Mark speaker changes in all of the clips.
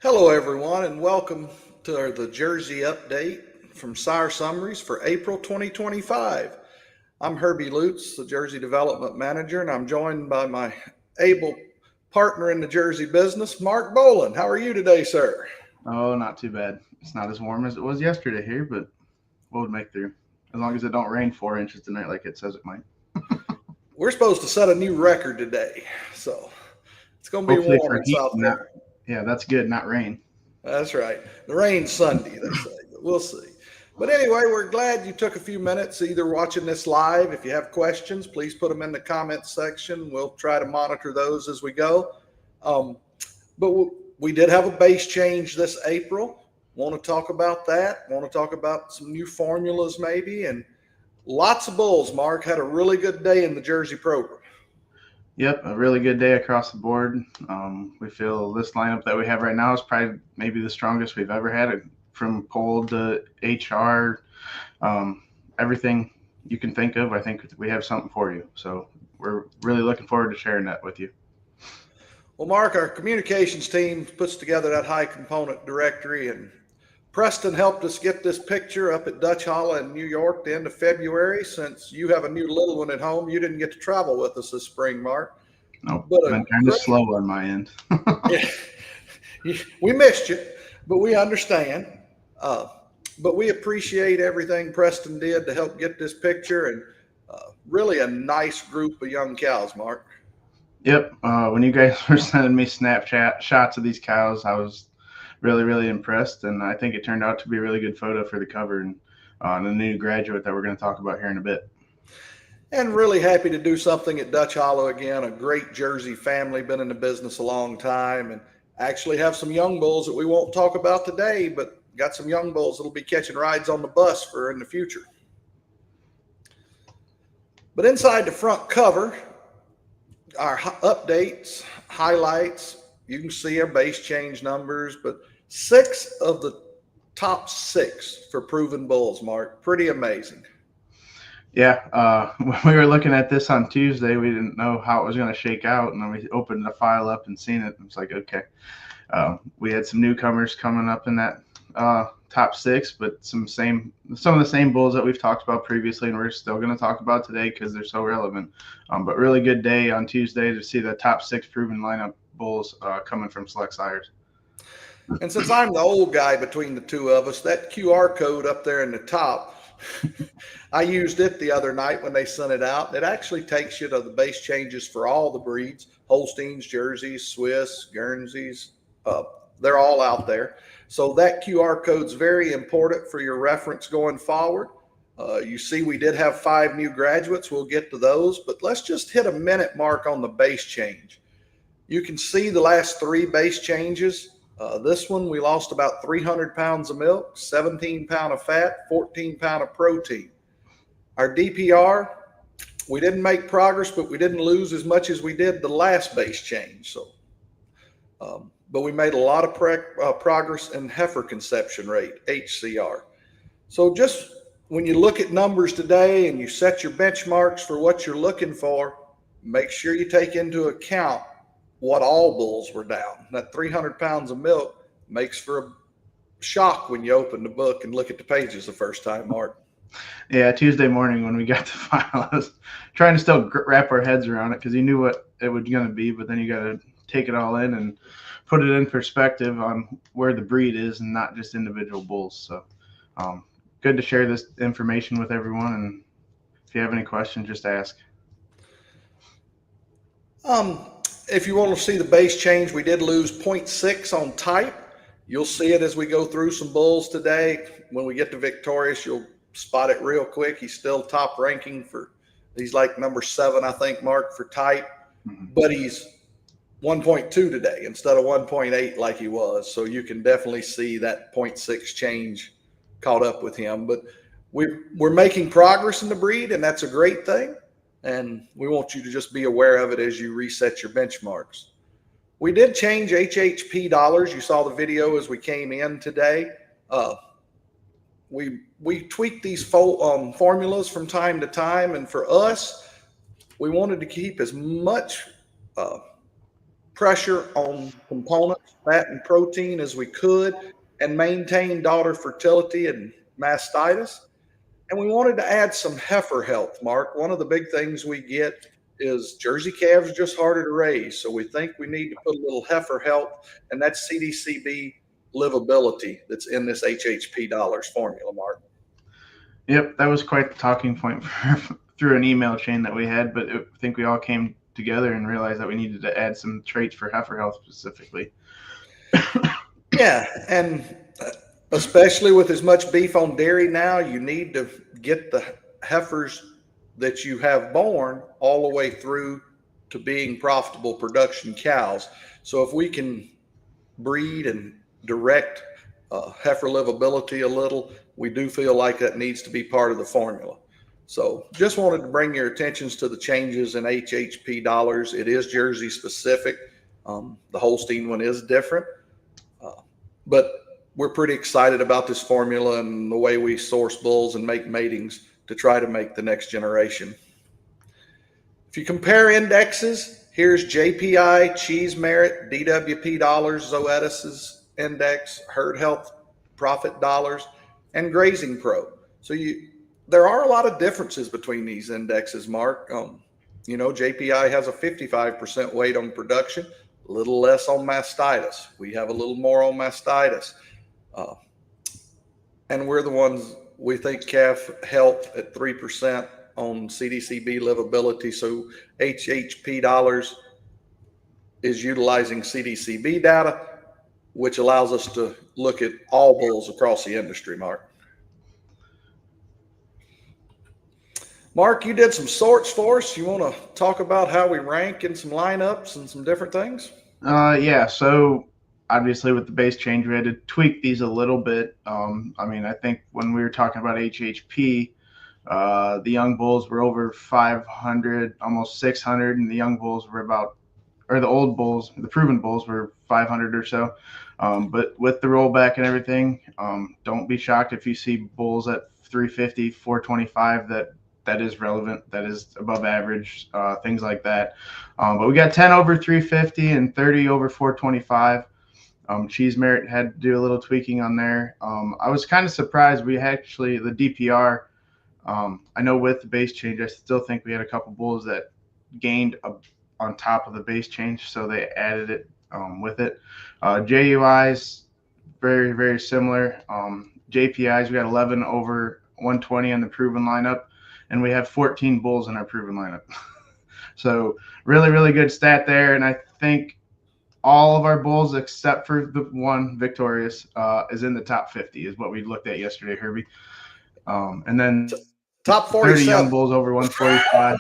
Speaker 1: Hello, everyone, and welcome to the Jersey update from Sire Summaries for April 2025. I'm Herby Lutz, the Jersey Development Manager, and I'm joined by my able partner in the Jersey business, Marc Bolen. How are you today, sir?
Speaker 2: Oh, not too bad. It's not as warm as it was yesterday here, but we'll make through. As long as it don't rain 4 inches tonight like it says it might.
Speaker 1: We're supposed to set a new record today, so it's going to be
Speaker 2: Hopefully
Speaker 1: warm
Speaker 2: for
Speaker 1: in
Speaker 2: heat,
Speaker 1: South
Speaker 2: not
Speaker 1: Florida.
Speaker 2: yeah, that's good, not rain.
Speaker 1: That's right. The rain's Sunday, they say, but we'll see. But anyway, we're glad you took a few minutes either watching this live. If you have questions, please put them in the comments section. We'll try to monitor those as we go. Um, but we did have a base change this April. Want to talk about that? Want to talk about some new formulas maybe? And lots of bulls. Marc had a really good day in the Jersey program.
Speaker 2: Yep, a really good day across the board. We feel this lineup that we have right now is probably maybe the strongest we've ever had, from pole to HR, everything you can think of. I think we have something for you. So we're really looking forward to sharing that with you.
Speaker 1: Well, Marc, our communications team puts together that high component directory, and Preston helped us get this picture up at Dutch Hollow in New York the end of February. Since you have a new little one at home, you didn't get to travel with us this spring, Marc.
Speaker 2: Nope,
Speaker 1: But
Speaker 2: been kind of slow on my end.
Speaker 1: yeah, we missed you, but we understand. Uh, but we appreciate everything Preston did to help get this picture, and really a nice group of young cows, Marc.
Speaker 2: Yep. When you guys were sending me Snapchat shots of these cows, I was really impressed, and I think it turned out to be a really good photo for the cover and the new graduate that we're going to talk about here in a bit.
Speaker 1: And really happy to do something at Dutch Hollow again. A great Jersey family, been in the business a long time, and actually have some young bulls that we won't talk about today, but got some young bulls that'll be catching rides on the bus for in the future. But inside the front cover, our updates, highlights, you can see our base change numbers, but 6 of the top 6 for proven bulls, Marc. Pretty amazing.
Speaker 2: Yeah, when we were looking at this on Tuesday, we didn't know how it was going to shake out, and then we opened the file up and seen it. It was like, okay, we had some newcomers coming up in that top 6, but some of the same bulls that we've talked about previously, and we're still going to talk about today because they're so relevant. But really good day on Tuesday to see the top 6 proven lineup bulls coming from Select Sires.
Speaker 1: And since I'm the old guy between the two of us, that QR code up there in the top, I used it the other night when they sent it out. It actually takes you to the base changes for all the breeds: Holsteins, Jerseys, Swiss, Guernseys. They're all out there. So that QR code's very important for your reference going forward. You see we did have 5 new graduates. We'll get to those, but let's just hit a minute mark on the base change. You can see the last 3 base changes. This one, we lost about 300 pounds of milk, 17 pounds of fat, 14 pounds of protein. Our DPR, we didn't make progress, but we didn't lose as much as we did the last base change. So, but we made a lot of progress in heifer conception rate, HCR. So just when you look at numbers today and you set your benchmarks for what you're looking for, make sure you take into account what all bulls were down. That 300 pounds of milk makes for a shock when you open the book and look at the pages the first time, Marc.
Speaker 2: Yeah, Tuesday morning when we got the file, I was trying to still wrap our heads around it because you knew what it was going to be, but then you got to take it all in and put it in perspective on where the breed is and not just individual bulls. So good to share this information with everyone, and if you have any questions, just ask.
Speaker 1: If you want to see the base change, we did lose 0.6 on type. You'll see it as we go through some bulls today. When we get to Victorious, you'll spot it real quick. He's still top ranking he's like number 7, I think, Marc, for type, but he's 1.2 today instead of 1.8 like he was. So you can definitely see that 0.6 change caught up with him. But we're making progress in the breed, and that's a great thing. And we want you to just be aware of it as you reset your benchmarks. We did change HHP dollars. You saw the video as we came in today. We tweak these formulas from time to time, and for us, we wanted to keep as much pressure on components, fat and protein as we could, and maintain daughter fertility and mastitis. And we wanted to add some heifer health, Mark. One of the big things we get is Jersey calves are just harder to raise. So we think we need to put a little heifer health, and that's CDCB livability that's in this HHP dollars formula, Mark.
Speaker 2: Yep, that was quite the talking point through an email chain that we had, but I think we all came together and realized that we needed to add some traits for heifer health specifically.
Speaker 1: Yeah, and especially with as much beef on dairy now, you need to get the heifers that you have born all the way through to being profitable production cows. So if we can breed and direct heifer livability a little, we do feel like that needs to be part of the formula. So just wanted to bring your attentions to the changes in HHP dollars. It is Jersey specific. The Holstein one is different, but we're pretty excited about this formula and the way we source bulls and make matings to try to make the next generation. If you compare indexes, here's JPI, Cheese Merit, DWP dollars, Zoetis' index, Herd Health Profit dollars, and Grazing Pro. So there are a lot of differences between these indexes, Mark. JPI has a 55% weight on production, a little less on mastitis. We have a little more on mastitis. And we're the ones we think calf health at 3% on CDCB livability. So HHP dollars is utilizing CDCB data, which allows us to look at all bulls across the industry, Mark. Mark, you did some sorts for us. You want to talk about how we rank in some lineups and some different things?
Speaker 2: Yeah, so obviously with the base change, we had to tweak these a little bit. I think when we were talking about HHP, the young bulls were over 500, almost 600, and the young bulls were the old bulls, the proven bulls were 500 or so. But with the rollback and everything, don't be shocked if you see bulls at 350, 425 that is relevant, that is above average, things like that. But we got 10 over 350 and 30 over 425. Cheese Merit had to do a little tweaking on there. I was kind of surprised. We actually, the DPR, I know with the base change, I still think we had a couple bulls that gained on top of the base change, so they added it with it. JUIs, very, very similar. JPIs, we got 11 over 120 in the proven lineup, and we have 14 bulls in our proven lineup. So really, really good stat there, and I think all of our bulls except for the one Victorious is in the top 50 is what we looked at yesterday, Herby. And then
Speaker 1: top
Speaker 2: 30 young bulls over 145.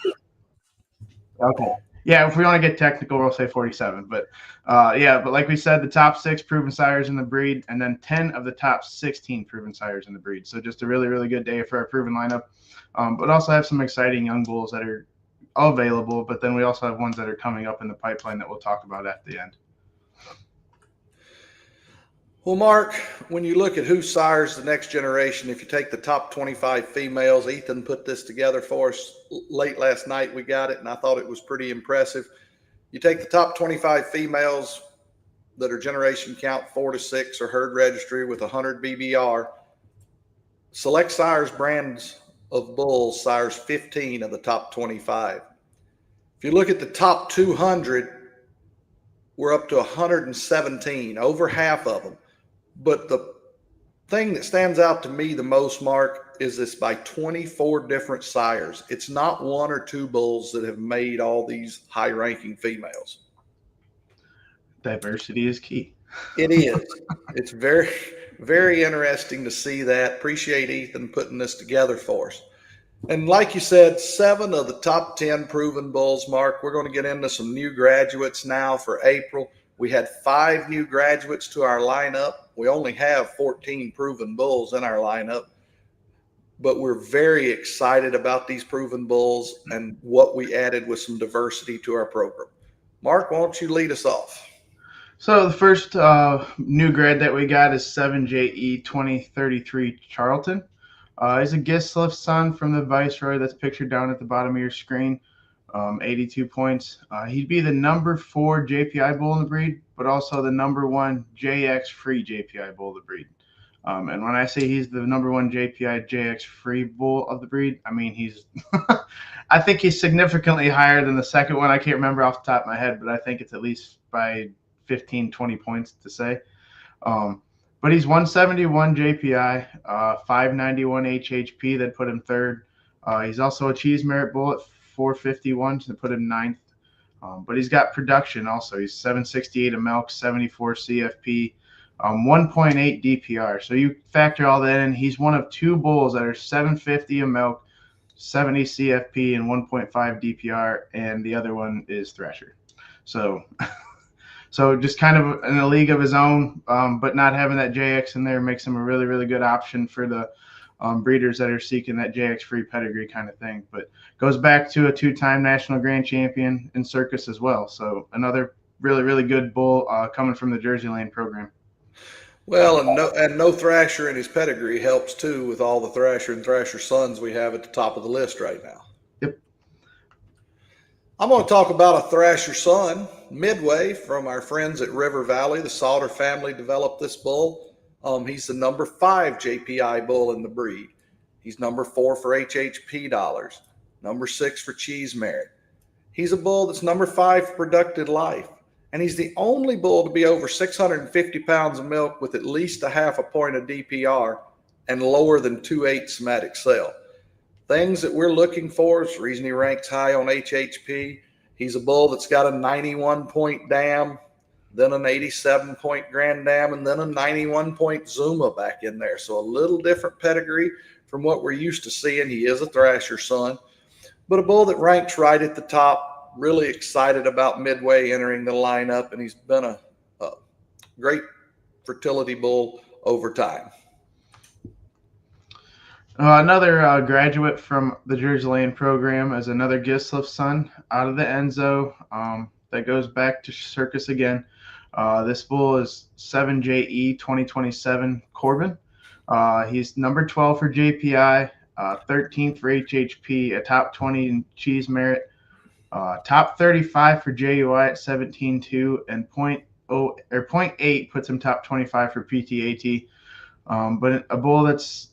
Speaker 2: Okay. Yeah, if we want to get technical, we'll say 47. But but like we said, the top 6 proven sires in the breed, and then 10 of the top 16 proven sires in the breed. So just a really, really good day for our proven lineup. But also have some exciting young bulls that are available, but then we also have ones that are coming up in the pipeline that we'll talk about at the end.
Speaker 1: Well, Mark, when you look at who sires the next generation, if you take the top 25 females, Ethan put this together for us late last night. We got it, and I thought it was pretty impressive. You take the top 25 females that are generation count 4 to 6 or herd registry with 100 BBR. Select Sires brands of bulls sires 15 of the top 25. If you look at the top 200, we're up to 117, over half of them. But the thing that stands out to me the most, Mark, is this by 24 different sires. It's not 1 or 2 bulls that have made all these high-ranking females.
Speaker 2: Diversity is key.
Speaker 1: It is. It's very, very interesting to see that. Appreciate Ethan putting this together for us. And like you said, 7 of the top 10 proven bulls, Mark. We're going to get into some new graduates now for April. We had 5 new graduates to our lineup. We only have 14 proven bulls in our lineup, but we're very excited about these proven bulls and what we added with some diversity to our program. Mark, why don't you lead us off?
Speaker 2: So the first new grad that we got is 7JE 2033 Charlton. He's a Gisliff son from the Viceroy that's pictured down at the bottom of your screen. 82 points. He'd be the number 4 JPI bull in the breed, but also the number 1 JX free JPI bull of the breed. And when I say he's the number 1 JPI JX free bull of the breed, I mean he's I think he's significantly higher than the second one. I can't remember off the top of my head, but I think it's at least by 15, 20 points to say. But he's 171 JPI, 591 HHP that put him third. He's also a cheese merit bull at 451 to put him ninth. But he's got production also. He's 768 of milk, 74 CFP, 1.8 DPR. So you factor all that in. He's one of 2 bulls that are 750 of milk, 70 CFP, and 1.5 DPR, and the other one is Thrasher. So just kind of in a league of his own, but not having that JX in there makes him a really, really good option for the breeders that are seeking that JX free pedigree kind of thing. But goes back to a 2-time national grand champion in circus as well. So another really, really good bull coming from the Jersey Lane program.
Speaker 1: Well, and no Thrasher in his pedigree helps too, with all the Thrasher and Thrasher sons we have at the top of the list right now.
Speaker 2: Yep.
Speaker 1: I'm going to talk about a Thrasher son, Midway, from our friends at River Valley. The Sauter family developed this bull. He's the number 5 JPI bull in the breed. He's number 4 for HHP dollars, number 6 for cheese merit. He's a bull that's number 5 for productive life. And he's the only bull to be over 650 pounds of milk with at least a half a point of DPR and lower than 2.8 somatic cell. Things that we're looking for is the reason he ranks high on HHP. He's a bull that's got a 91-point dam, then an 87-point grand dam, and then a 91-point Zuma back in there. So a little different pedigree from what we're used to seeing. He is a Thrasher son, but a bull that ranks right at the top. Really excited about Midway entering the lineup, and he's been a great fertility bull over time.
Speaker 2: Another graduate from the Jersey Lane program is another Gislif son out of the Enzo that goes back to circus again. This bull is 7JE 2027 Corbin. He's number 12 for JPI, 13th for HHP, a top 20 in cheese merit. Top 35 for JUI at 17.2, and 0.8 puts him top 25 for PTAT. But a bull that's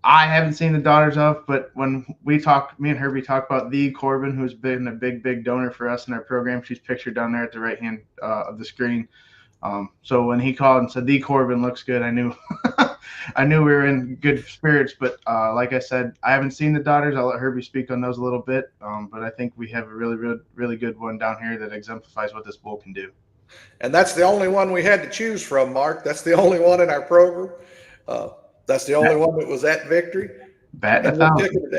Speaker 2: I haven't seen the daughters of, but when we talk, me and Herby talk about the Corbin, who's been a big donor for us in our program. She's pictured down there at the right hand of the screen. So when he called and said the Corbin looks good, I knew I knew we were in good spirits. But like I said, I haven't seen the daughters. I'll let Herby speak on those a little bit. But I think we have a really good one down here that exemplifies what this bull can do.
Speaker 1: And that's the only one we had to choose from, Mark. That's the only one in our program. That's the only one that was at victory.
Speaker 2: Batting 1,000.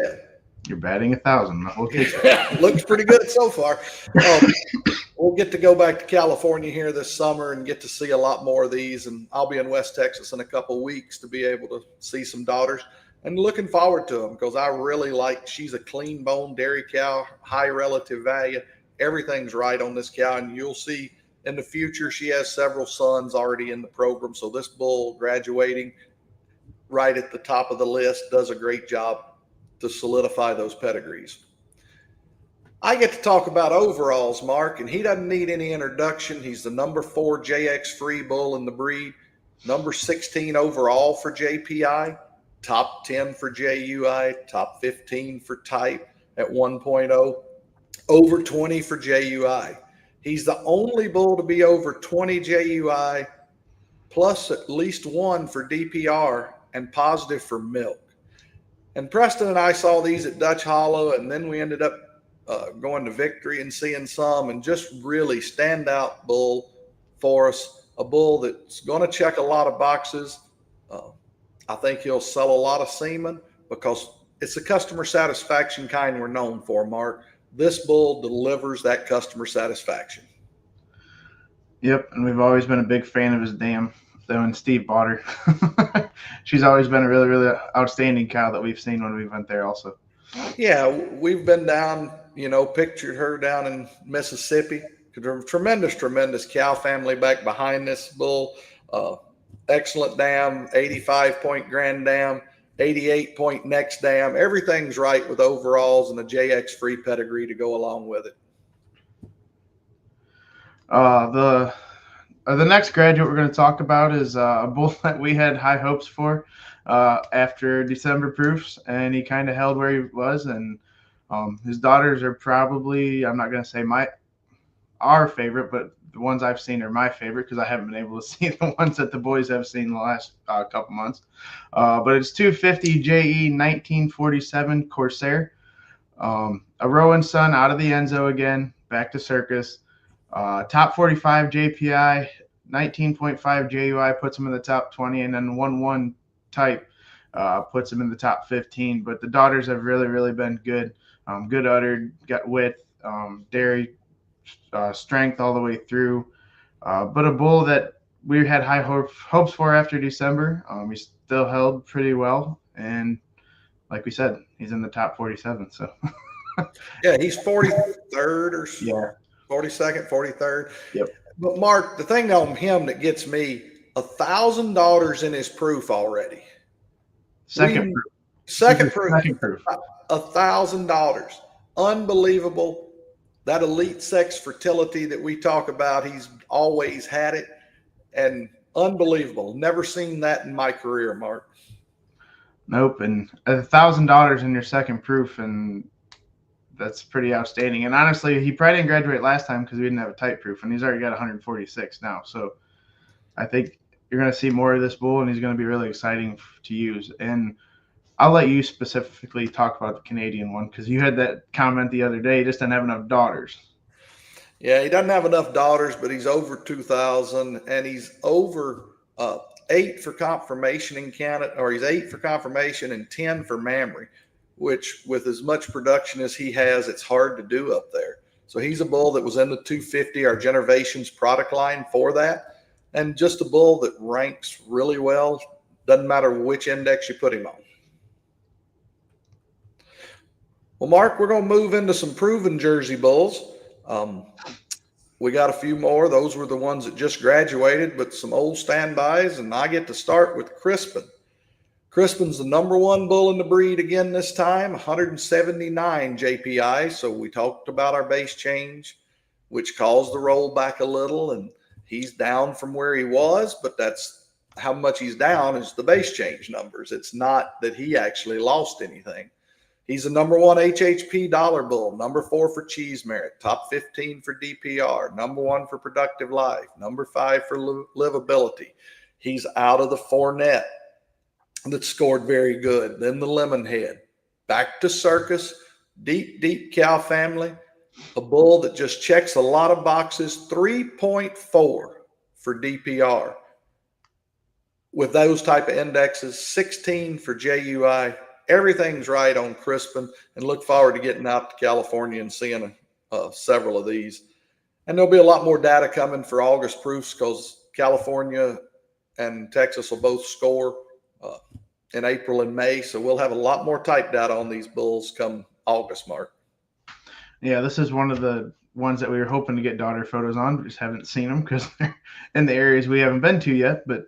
Speaker 2: You're batting 1,000.
Speaker 1: Looks pretty good so far. We'll get to go back to California here this summer and get to see a lot more of these. And I'll be in West Texas in a couple of weeks to be able to see some daughters. And looking forward to them because I really she's a clean bone dairy cow, high relative value. Everything's right on this cow. And you'll see in the future she has several sons already in the program. So this bull graduating right at the top of the list does a great job to solidify those pedigrees. I get to talk about overalls, Mark, and he doesn't need any introduction. He's the number 4 JX free bull in the breed, number 16 overall for JPI, top 10 for JUI, top 15 for type at 1.0, over 20 for JUI. He's the only bull to be over 20 JUI plus at least 1 for DPR and positive for milk. And Preston and I saw these at Dutch Hollow, and then we ended up going to Victory and seeing some, and just really standout bull for us, a bull that's going to check a lot of boxes. I think he'll sell a lot of semen because it's the customer satisfaction kind we're known for, Mark. This bull delivers that customer satisfaction.
Speaker 2: Yep, and we've always been a big fan of his dam. So when Steve bought her, she's always been a really outstanding cow that we've seen when we went there also.
Speaker 1: Yeah, we've been down, pictured her down in Mississippi. Tremendous cow family back behind this bull. Excellent dam, 85-point grand dam. 88 point next dam. Everything's right with overalls and a JX free pedigree to go along with it.
Speaker 2: The next graduate we're going to talk about is a bull that we had high hopes for after December proofs, and he kind of held where he was. And his daughters are probably, I'm not going to say our favorite, but the ones I've seen are my favorite because I haven't been able to see the ones that the boys have seen the last couple months. But it's 250 JE 1947 Corsair. A Rowan son out of the Enzo again, back to circus. Top 45 JPI, 19.5 JUI puts him in the top 20, and then 1-1 type puts him in the top 15. But the daughters have really, really been good. Good uddered, got width, dairy, strength all the way through. But a bull that we had high hopes for after December. He still held pretty well. And like we said, he's in the top 47. So
Speaker 1: yeah, he's 43rd or
Speaker 2: yeah.
Speaker 1: 42nd, 43rd.
Speaker 2: Yep.
Speaker 1: But Mark, the thing on him that gets me, $1,000 in his proof already.
Speaker 2: Second proof.
Speaker 1: Second proof.
Speaker 2: $1,000.
Speaker 1: Unbelievable. That elite sex fertility that we talk about, he's always had it, and unbelievable. Never seen that in my career, Mark.
Speaker 2: Nope. And $1,000 in your second proof, and that's pretty outstanding. And honestly, he probably didn't graduate last time because we didn't have a type proof, and he's already got 146 now. So I think you're going to see more of this bull, and he's going to be really exciting to use. And I'll let you specifically talk about the Canadian one because you had that comment the other day. He just doesn't have enough daughters.
Speaker 1: Yeah, he doesn't have enough daughters, but he's over 2,000, and he's over 8 for confirmation in Canada, or he's 8 for confirmation and 10 for mammary, which with as much production as he has, it's hard to do up there. So he's a bull that was in the 250, our Generations product line for that, and just a bull that ranks really well. Doesn't matter which index you put him on. Well, Mark, we're going to move into some proven Jersey bulls. We got a few more. Those were the ones that just graduated, but some old standbys, and I get to start with Crispin. Crispin's the #1 bull in the breed again this time, 179 JPI. So we talked about our base change, which caused the roll back a little, and he's down from where he was, but that's how much he's down is the base change numbers. It's not that he actually lost anything. He's a #1 HHP dollar bull, #4 for cheese merit, top 15 for DPR, #1 for productive life, #5 for livability. He's out of the Fournette that scored very good. Then the Lemonhead, back to circus, deep cow family, a bull that just checks a lot of boxes, 3.4 for DPR. With those type of indexes, 16 for JUI. Everything's right on Crispin, and look forward to getting out to California and seeing several of these. And there'll be a lot more data coming for August proofs because California and Texas will both score in April and May. So we'll have a lot more type data on these bulls come August, Mark.
Speaker 2: Yeah, this is one of the ones that we were hoping to get daughter photos on. We just haven't seen them because they're in the areas we haven't been to yet. But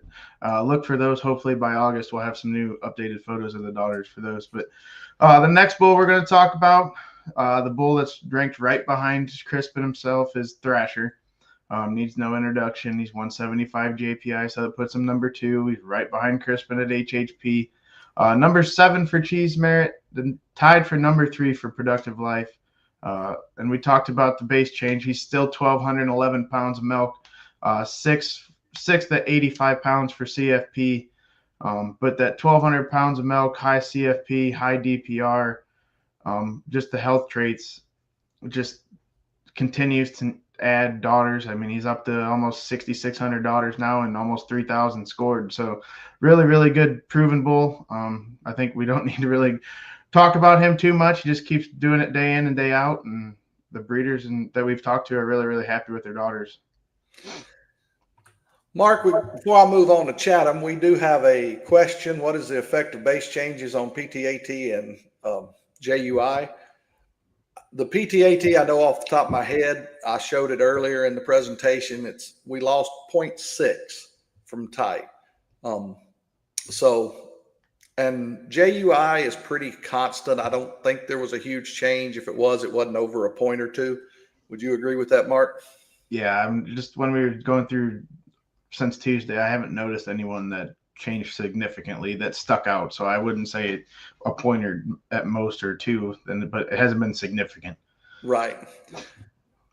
Speaker 2: look for those. Hopefully by August, we'll have some new updated photos of the daughters for those. But the next bull we're going to talk about, the bull that's ranked right behind Crispin himself, is Thrasher. Needs no introduction. He's 175 JPI, so that puts him #2. He's right behind Crispin at HHP. #7 for cheese merit, then tied for #3 for productive life. And we talked about the base change. He's still 1,211 pounds of milk, sixth at 85 pounds for CFP. But that 1,200 pounds of milk, high CFP, high DPR, just the health traits, just continues to add daughters. I mean, he's up to almost 6,600 daughters now and almost 3,000 scored. So really, really good proven bull. I think we don't need to really talk about him too much. He just keeps doing it day in and day out, and the breeders that we've talked to are really, really happy with their daughters.
Speaker 1: Mark, before I move on to Chatham, we do have a question. What is the effect of base changes on PTAT and JUI? The PTAT, I know off the top of my head, I showed it earlier in the presentation. We lost 0.6 from type. And JUI is pretty constant. I don't think there was a huge change. If it was, it wasn't over a point or two. Would you agree with that, Marc?
Speaker 2: Yeah, I'm just when we were going through since Tuesday, I haven't noticed anyone that changed significantly that stuck out. So I wouldn't say a point or at most or two, but it hasn't been significant.
Speaker 1: Right.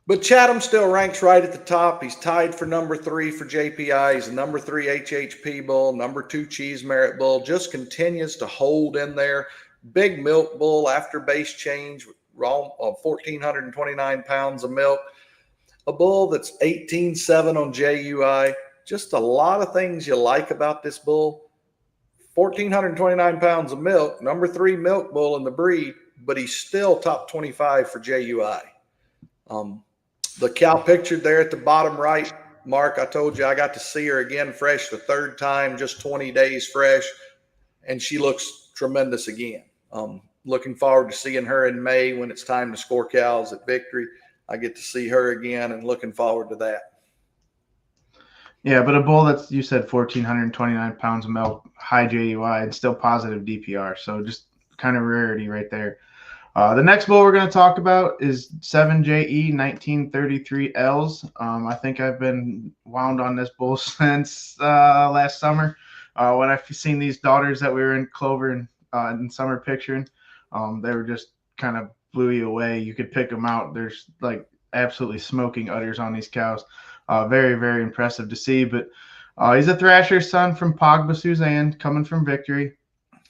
Speaker 1: But Chatham still ranks right at the top. He's tied for number 3 for JPI. He's a number 3 HHP bull, number 2 Cheese Merit bull. Just continues to hold in there. Big milk bull after base change, raw 1,429 pounds of milk. A bull that's 18.7 on JUI. Just a lot of things you like about this bull. 1,429 pounds of milk, number 3 milk bull in the breed, but he's still top 25 for JUI. The cow pictured there at the bottom right, Marc, I told you I got to see her again fresh the third time, just 20 days fresh, and she looks tremendous again. Looking forward to seeing her in May when it's time to score cows at Victory. I get to see her again and looking forward to that.
Speaker 2: Yeah, but a bull that's, you said 1,429 pounds of milk, high JUI, and still positive DPR. So just kind of rarity right there. The next bull we're going to talk about is 7JE 1933Ls. I think I've been wound on this bull since last summer when I've seen these daughters that we were in Clover and in summer picturing. They were just kind of blew you away. You could pick them out. There's like absolutely smoking udders on these cows. Very, very impressive to see. But he's a Thrasher son from Pogba Suzanne, coming from Victory.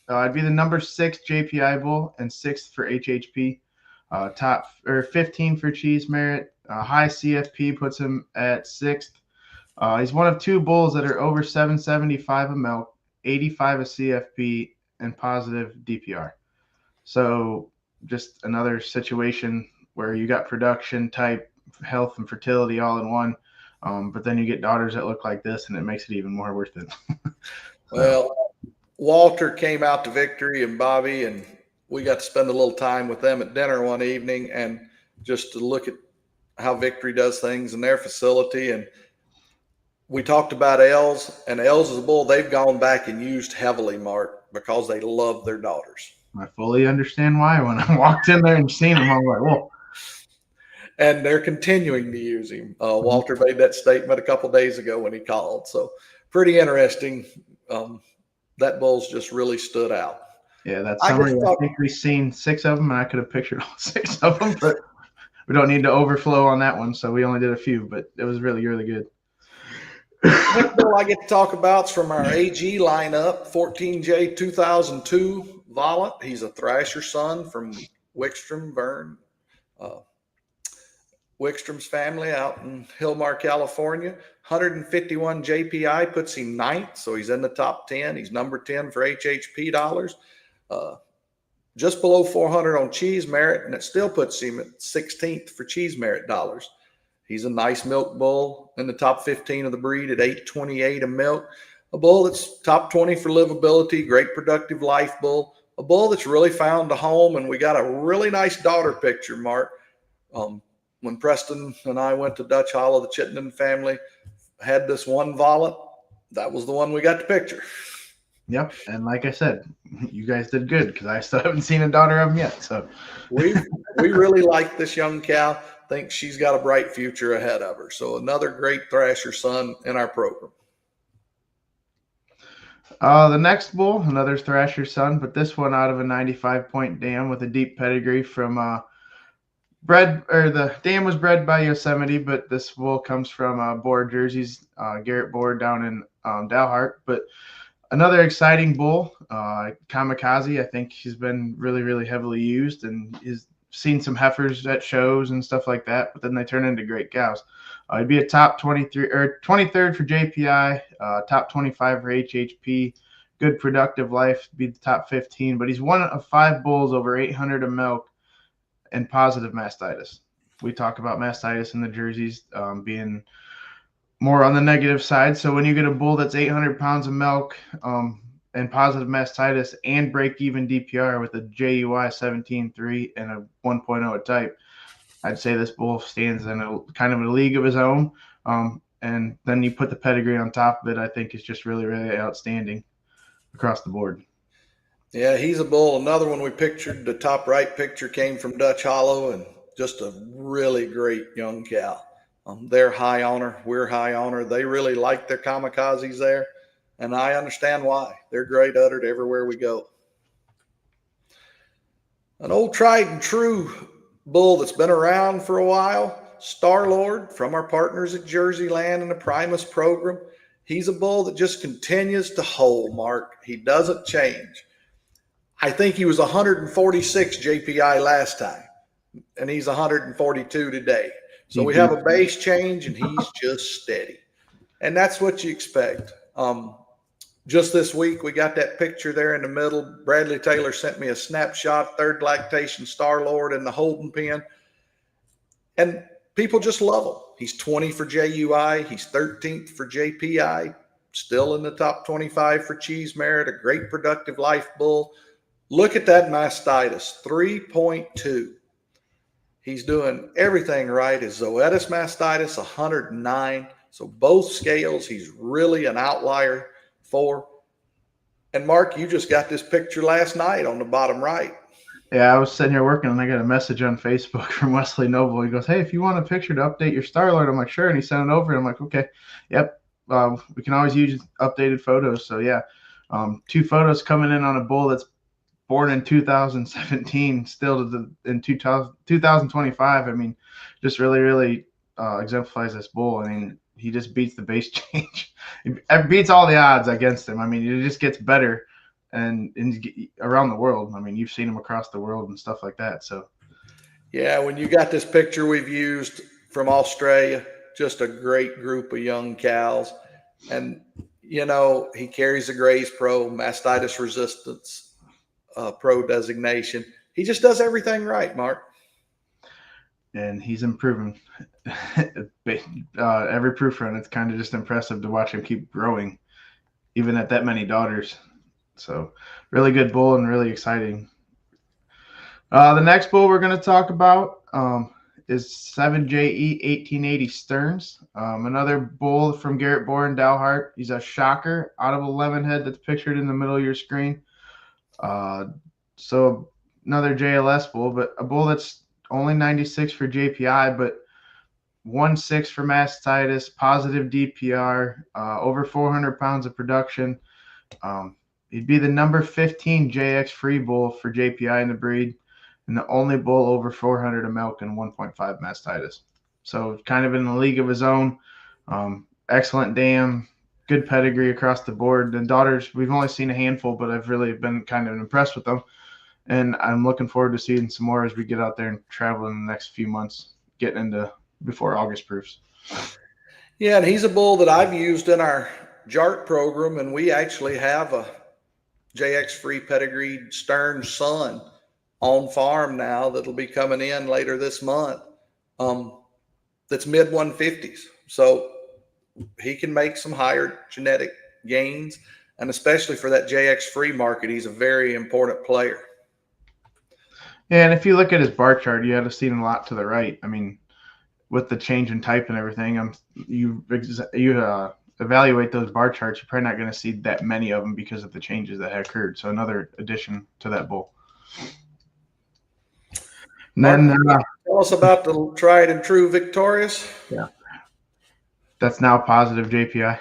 Speaker 2: I'd be the number 6 JPI bull and 6th for HHP. Top or 15 for Cheese Merit. High CFP puts him at 6th. He's one of 2 bulls that are over 775 of milk, 85 of CFP, and positive DPR. So just another situation where you got production type, health and fertility all in one. But then you get daughters that look like this, and it makes it even more worth it.
Speaker 1: Well, Walter came out to Victory and Bobby, and we got to spend a little time with them at dinner one evening and just to look at how Victory does things in their facility. And we talked about Els, and Els is a bull they've gone back and used heavily, Marc, because they love their daughters.
Speaker 2: I fully understand why. When I walked in there and seen him, I was like, whoa.
Speaker 1: And they're continuing to use him. Walter made that statement a couple days ago when he called. So pretty interesting. That bull's just really stood out.
Speaker 2: Yeah, that summary, I think we've seen 6 of them, and I could have pictured all 6 of them, but we don't need to overflow on that one, so we only did a few, but it was really, really good.
Speaker 1: Next bull I get to talk about is from our AG lineup, 14J 2002 Volant. He's a Thrasher son from Wickstrom, Vern. Wickstrom's family out in Hillmar, California. 151 JPI puts him 9th, so he's in the top 10. He's number 10 for HHP dollars. Just below 400 on Cheese Merit, and it still puts him at 16th for Cheese Merit dollars. He's a nice milk bull in the top 15 of the breed at 828 of milk. A bull that's top 20 for livability, great productive life bull. A bull that's really found a home, and we got a really nice daughter picture, Marc. When Preston and I went to Dutch Hollow, the Chittenden family had this one Volant. That was the one we got to picture.
Speaker 2: Yep, and like I said, you guys did good because I still haven't seen a daughter of them yet. So
Speaker 1: we really like this young cow. Think she's got a bright future ahead of her. So another great Thrasher son in our program.
Speaker 2: The next bull, another Thrasher son, but this one out of a 95-point dam with a deep pedigree from the dam was bred by Yosemite, but this bull comes from Board Jerseys, Garrett Board down in Dalhart. But another exciting bull, Kamikaze. I think he's been really, really heavily used, and he's seen some heifers at shows and stuff like that, but then they turn into great cows. He'd be a top 23 or 23rd for JPI, top 25 for HHP, good productive life, be the top 15, but he's one of 5 bulls over 800 of milk and positive mastitis. We talk about mastitis in the jerseys being more on the negative side. So when you get a bull that's 800 pounds of milk and positive mastitis and break-even DPR with a JUI 17.3 and a 1.0 at type, I'd say this bull stands in a kind of a league of his own. And then you put the pedigree on top of it, I think it's just really, really outstanding across the board.
Speaker 1: Yeah, he's a bull. Another one we pictured, the top right picture came from Dutch Hollow, and just a really great young cow. They're high on her. We're high on her. They really like their kamikazes there, and I understand why. They're great uddered everywhere we go. An old tried and true bull that's been around for a while, Star Lord from our partners at Jersey Land and the Primus program. He's a bull that just continues to hold, Mark. He doesn't change. I think he was 146 JPI last time, and he's 142 today. So we have a base change, and he's just steady. And that's what you expect. Just this week, we got that picture there in the middle. Bradley Taylor sent me a snapshot, third lactation Star Lord in the holding pen. And people just love him. He's 20 for JUI. He's 13th for JPI. Still in the top 25 for cheese merit. A great productive life bull. Look at that mastitis, 3.2. He's doing everything right. His Zoetis mastitis, 109. So both scales, he's really an outlier for. And Mark, you just got this picture last night on the bottom right.
Speaker 2: Yeah, I was sitting here working, and I got a message on Facebook from Wesley Noble. He goes, "Hey, if you want a picture to update your Star Lord," I'm like, "Sure," and he sent it over. And I'm like, "Okay, yep, we can always use updated photos." So yeah, 2 photos coming in on a bull that's born in 2017, still in 2025. I mean, just really exemplifies this bull. I mean, he just beats the base change. He beats all the odds against him. I mean, he just gets better and around the world. I mean, you've seen him across the world and stuff like that. So,
Speaker 1: yeah, when you got this picture we've used from Australia, just a great group of young cows. And, you know, he carries a Grays Pro, mastitis resistance pro designation. He just does everything right, Mark.
Speaker 2: And he's improving. Every proof run, it's kind of just impressive to watch him keep growing, even at that many daughters. So really good bull and really exciting. The next bull we're going to talk about is 7JE 1880 Stearns. Another bull from Garrett Boren Dalhart. He's a shocker out of 11 head that's pictured in the middle of your screen. So another JLS bull, but a bull that's only 96 for JPI, but 1.6 for mastitis, positive DPR, over 400 pounds of production. He'd be the number 15 JX free bull for JPI in the breed, and the only bull over 400 of milk and 1.5 mastitis. So kind of in the league of his own. Excellent dam, good pedigree across the board. The daughters, we've only seen a handful, but I've really been kind of impressed with them. And I'm looking forward to seeing some more as we get out there and travel in the next few months, getting into before August proofs.
Speaker 1: Yeah, and he's a bull that I've used in our JART program, and we actually have a JX free pedigreed Stearns son on farm now that'll be coming in later this month. That's mid 150s. So he can make some higher genetic gains, and especially for that JX free market, he's a very important player.
Speaker 2: Yeah, and if you look at his bar chart, you have seen a lot to the right. I mean, with the change in type and everything, you evaluate those bar charts, you're probably not going to see that many of them because of the changes that have occurred. So another addition to that bull. And then
Speaker 1: tell us about the tried and true Victorious.
Speaker 2: Yeah, that's now positive JPI.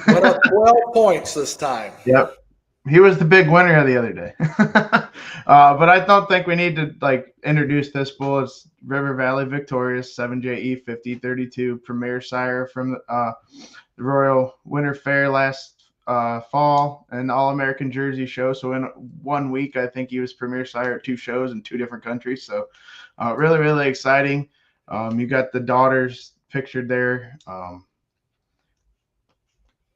Speaker 1: Went up 12 points this time.
Speaker 2: Yep. He was the big winner the other day. But I don't think we need to introduce this bull. It's River Valley Victorious, 7JE 5032, Premier Sire from the Royal Winter Fair last fall and All-American Jersey show. So in 1 week, I think he was Premier Sire at 2 shows in 2 different countries. So really, really exciting. You got the daughters pictured there.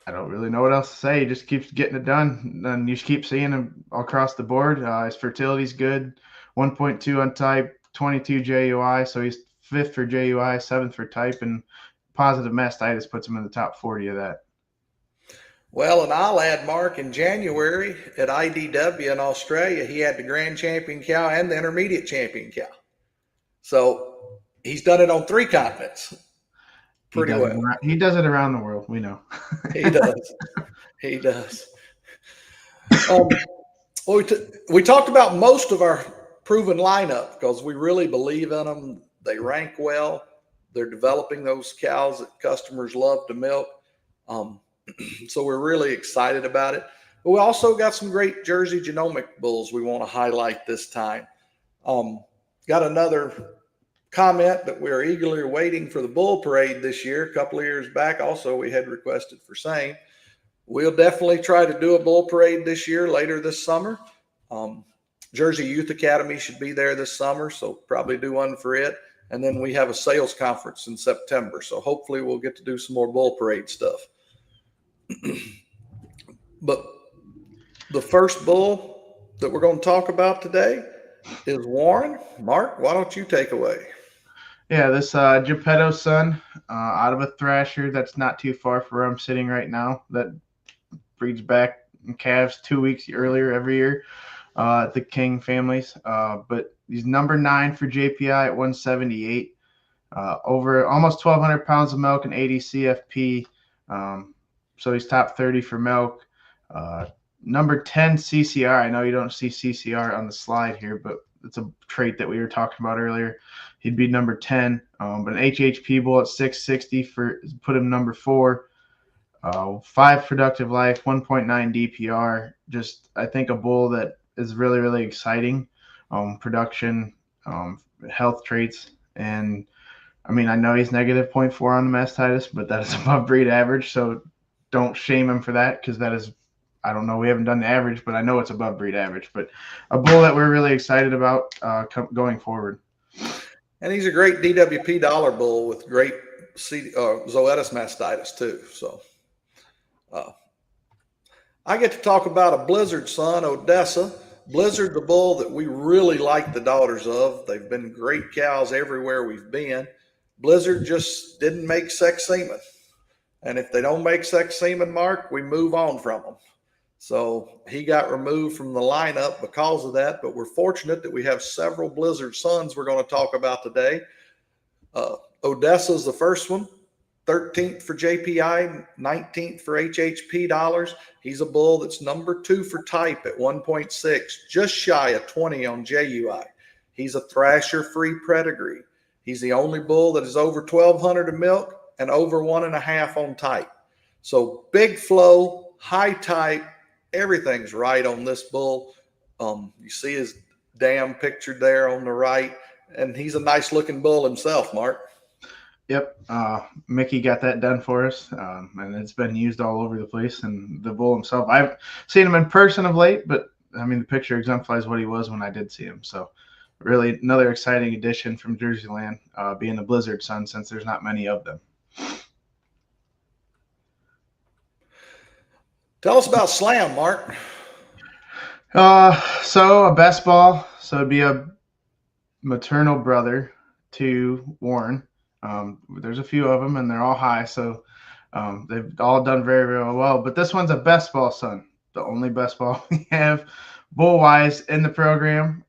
Speaker 2: I don't really know what else to say. He just keeps getting it done, and you just keep seeing him across the board. His fertility's good, 1.2 on type, 22 JUI, so he's 5th for JUI, 7th for type, and positive mastitis puts him in the top 40 of that.
Speaker 1: Well, and I'll add, Mark, in January at IDW in Australia, he had the grand champion cow and the intermediate champion cow. So he's done it on 3 continents. Pretty well.
Speaker 2: He does it around the world. We know.
Speaker 1: He does. He does. Well, we talked about most of our proven lineup because we really believe in them. They rank well. They're developing those cows that customers love to milk. Um, so we're really excited about it. But we also got some great Jersey genomic bulls we want to highlight this time. Got another comment that we're eagerly waiting for the bull parade this year. A couple of years back, also, we had requested for same. We'll definitely try to do a bull parade this year, later this summer. Jersey Youth Academy should be there this summer, so probably do one for it. And then we have a sales conference in September, so hopefully we'll get to do some more bull parade stuff. But the first bull that we're going to talk about today is Warren. Mark, why don't you take away?
Speaker 2: Yeah, this Geppetto son out of a thrasher that's not too far from where I'm sitting right now, that breeds back calves 2 weeks earlier every year at the King families. But he's number 9 for JPI at 178, over almost 1,200 pounds of milk and 80 CFP. So he's top 30 for milk. Number 10 CCR. I know you don't see CCR on the slide here, but it's a trait that we were talking about earlier. He'd be number 10. But an HHP bull at 660 put him number 4. 5 productive life, 1.9 DPR. Just, I think, a bull that is really, really exciting. Production, health traits, and I mean, I know he's negative 0.4 on the mastitis, but that is above breed average. So don't shame him for that, because that is, I don't know, we haven't done the average, but I know it's above breed average. But a bull that we're really excited about going forward.
Speaker 1: And he's a great DWP dollar bull with great Zoetis mastitis too. So I get to talk about a Blizzard son, Odessa. Blizzard, the bull that we really like the daughters of. They've been great cows everywhere we've been. Blizzard just didn't make sex semen. And if they don't make sex semen, Mark, we move on from them. So he got removed from the lineup because of that, but we're fortunate that we have several Blizzard sons we're going to talk about today. Odessa's the first one, 13th for JPI, 19th for HHP dollars. He's a bull that's number 2 for type at 1.6, just shy of 20 on JUI. He's a thrasher-free pedigree. He's the only bull that is over 1,200 of milk and over 1.5 on type. So big flow, high type, everything's right on this bull. You see his dam pictured there on the right, and he's a nice looking bull himself, Mark.
Speaker 2: Yep. Mickey got that done for us, and it's been used all over the place. And the bull himself, I've seen him in person of late, but I mean, the picture exemplifies what he was when I did see him. So really another exciting addition from Jersey land, being a Blizzard son, since there's not many of them.
Speaker 1: Tell us about Slam, Mark.
Speaker 2: So a best ball. So it'd be a maternal brother to Warren. There's a few of them, and they're all high, so they've all done very, very well. But this one's a best ball son, the only best ball we have bull-wise in the program.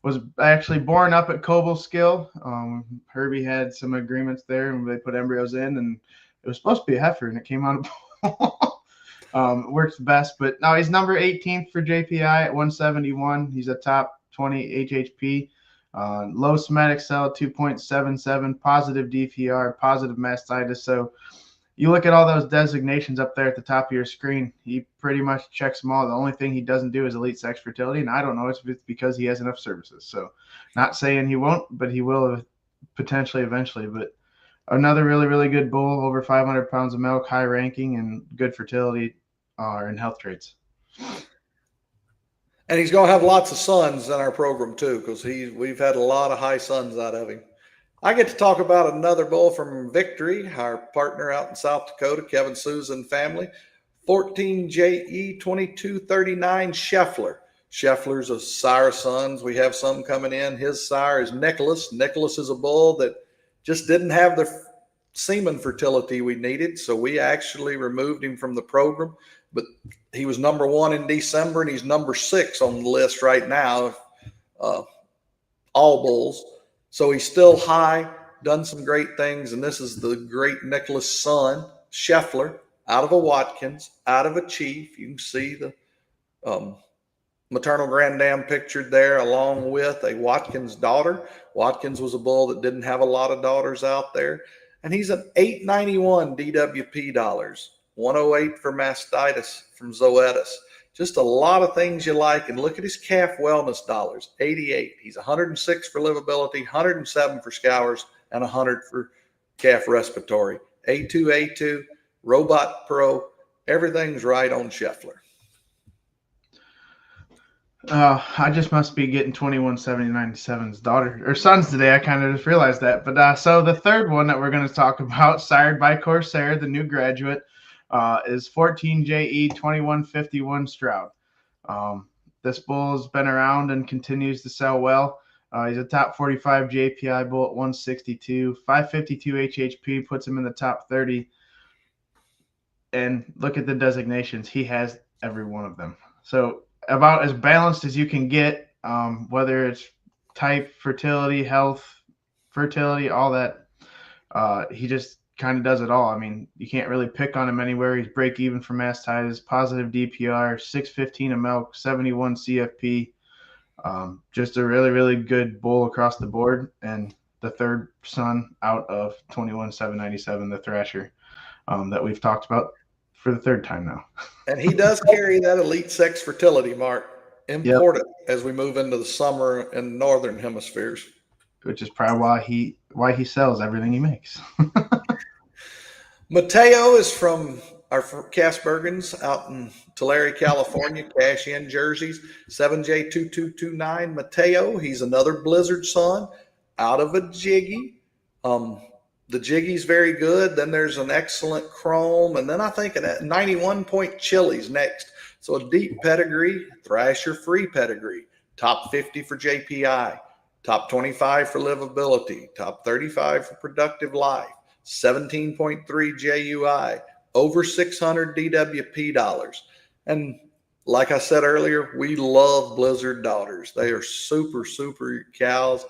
Speaker 2: Was actually born up at Cobleskill. Herby had some agreements there, and they put embryos in, and it was supposed to be a heifer, and it came out of bull. Works best, but now he's number 18th for JPI at 171. He's a top 20 HHP. Low somatic cell, 2.77, positive DPR, positive mastitis. So you look at all those designations up there at the top of your screen, he pretty much checks them all. The only thing he doesn't do is elite sex fertility, and I don't know if it's because he has enough services. So not saying he won't, but he will potentially eventually. But another really, really good bull, over 500 pounds of milk, high ranking, and good fertility and health traits.
Speaker 1: And he's going to have lots of sons in our program too, because we've had a lot of high sons out of him. I get to talk about another bull from Victory, our partner out in South Dakota, Kevin Susan family, 14 JE 2239 Scheffler. Scheffler's a sire of sons. We have some coming in. His sire is Nicholas. Nicholas is a bull that just didn't have the semen fertility we needed, so we actually removed him from the program. But he was number 1 in December, and he's number 6 on the list right now, all bulls. So he's still high, done some great things, and this is the great Nicholas' son, Scheffler, out of a Watkins, out of a Chief. You can see the Maternal granddam pictured there along with a Watkins daughter. Watkins was a bull that didn't have a lot of daughters out there. And he's an 891 DWP dollars, 108 for mastitis from Zoetis. Just a lot of things you like. And look at his calf wellness dollars, 88. He's 106 for livability, 107 for scours, and 100 for calf respiratory. A2, Robot Pro, everything's right on Scheffler.
Speaker 2: I just must be getting 217097's daughter or sons today. I kind of just realized that. But so the third one that we're going to talk about, sired by Corsair, the new graduate, is 14JE 2151 Stroud. This bull has been around and continues to sell well. He's a top 45 JPI bull at 162, 552 HHP puts him in the top 30. And look at the designations. He has every one of them. So about as balanced as you can get, whether it's type, fertility, health, fertility, all that. He just kind of does it all. I mean, you can't really pick on him anywhere. He's break even for mastitis, positive DPR, 615 of milk, 71 CFP. Just a really, really good bull across the board. And the third son out of 21797, the Thrasher, that we've talked about for the third time now.
Speaker 1: And he does carry that elite sex fertility, Mark. Important as we move into the summer in northern hemispheres.
Speaker 2: Which is probably why he sells everything he makes.
Speaker 1: Mateo is from our Casbergens out in Tulare, California, cash in jerseys, 7J2229 Mateo. He's another Blizzard son out of a Jiggy. The Jiggy's very good. Then there's an excellent Chrome. And then I think a 91 point Chili's next. So a deep pedigree, Thrasher free pedigree, top 50 for JPI, top 25 for livability, top 35 for productive life, 17.3 JUI, over 600 DWP dollars. And like I said earlier, we love Blizzard daughters. They are super, super cows.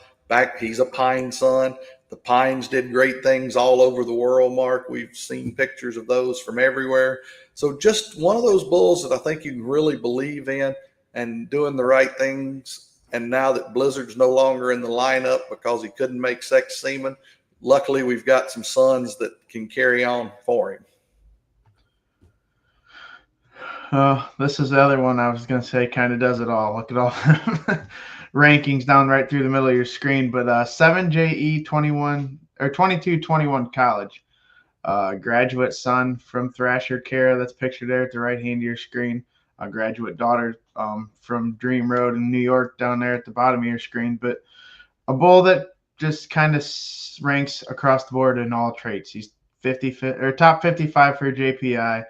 Speaker 1: He's a Pine son. The Pines did great things all over the world, Mark. We've seen pictures of those from everywhere. So just one of those bulls that I think you really believe in and doing the right things. And now that Blizzard's no longer in the lineup because he couldn't make sex semen, luckily we've got some sons that can carry on for him.
Speaker 2: This is the other one I was going to say kind of does it all. Look at all rankings down right through the middle of your screen. But 7JE 21 or 2221 College, graduate son from Thrasher Care. That's pictured there at the right hand of your screen. A graduate daughter from Dream Road in New York down there at the bottom of your screen. But a bull that just kind of ranks across the board in all traits. He's top 55 for JPI.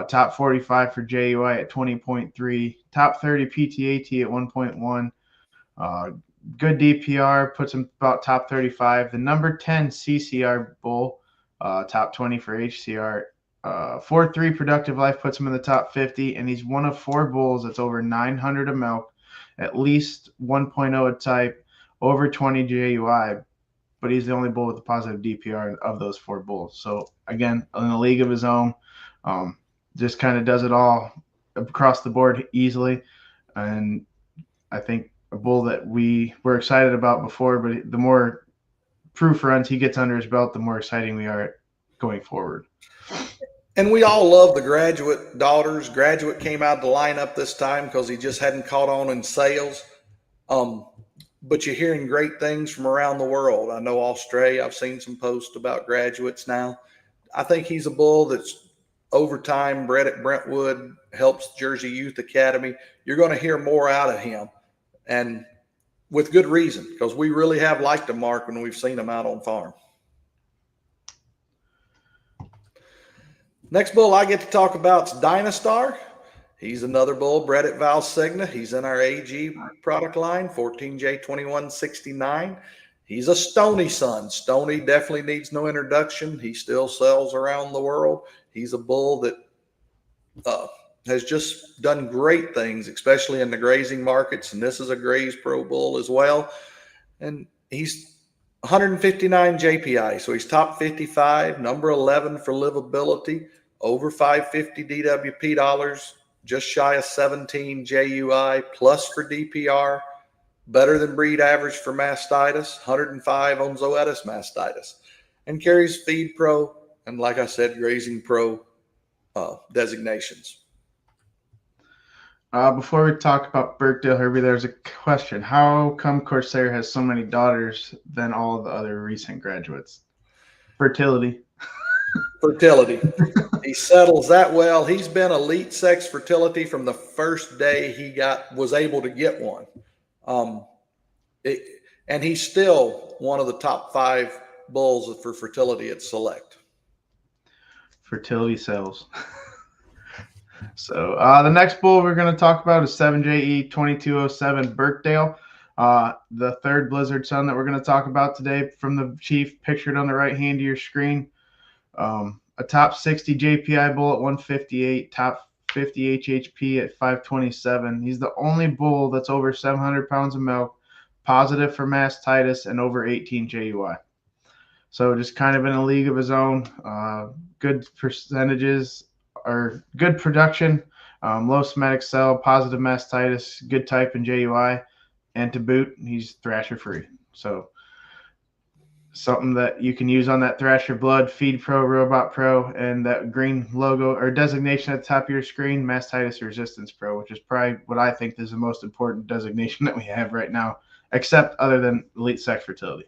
Speaker 2: Top 45 for JUI at 20.3, top 30 PTAT at 1.1. Good DPR puts him about top 35. The number 10 CCR bull, top 20 for HCR. 4.3 productive life puts him in the top 50, and he's one of 4 bulls that's over 900 of milk, at least 1.0 a type, over 20 JUI. But he's the only bull with a positive DPR of those 4 bulls. So again, in a league of his own. Just kind of does it all across the board easily. And I think a bull that we were excited about before, but the more proof runs he gets under his belt, the more exciting we are going forward.
Speaker 1: And we all love the graduate daughters. Graduate came out of the lineup this time because he just hadn't caught on in sales. But you're hearing great things from around the world. I know Australia, I've seen some posts about graduates now. I think he's a bull that's over time, bred at Brentwood, helps Jersey Youth Academy. You're going to hear more out of him, and with good reason, because we really have liked him, Mark, when we've seen him out on farm. Next bull I get to talk about is Dynastar. He's another bull bred at Valsigna. He's in our AG product line, 14J2169. He's a Stoney son. Stoney definitely needs no introduction. He still sells around the world. He's a bull that has just done great things, especially in the grazing markets. And this is a Graze Pro bull as well. And he's 159 JPI. So he's top 55, number 11 for livability, over 550 DWP dollars. just shy of 17 JUI plus for DPR, better than breed average for mastitis, 105 on Zoetis mastitis, and carries Feed Pro and, like I said, Grazing Pro designations.
Speaker 2: Before we talk about Birkdale, Herby, there's a question. How come Corsair has so many daughters than all the other recent graduates? Fertility.
Speaker 1: Fertility. He settles that well. He's been elite sex fertility from the first day he was able to get one. And he's still one of the top 5 bulls for fertility at Select.
Speaker 2: Fertility sells. So the next bull we're going to talk about is 7JE 2207 Birkdale. The third Blizzard son that we're going to talk about today from the Chief, pictured on the right hand of your screen. A top 60 JPI bull at 158, top 50 HHP at 527. He's the only bull that's over 700 pounds of milk, positive for mastitis, and over 18 JUI. So just kind of in a league of his own. Good percentages, or good production, low somatic cell, positive mastitis, good type in JUI, and to boot, he's thrasher free. So something that you can use on that Thrasher Blood, Feed Pro, Robot Pro, and that green logo or designation at the top of your screen, Mastitis Resistance Pro, which is probably what I think is the most important designation that we have right now, except other than Elite Sex Fertility.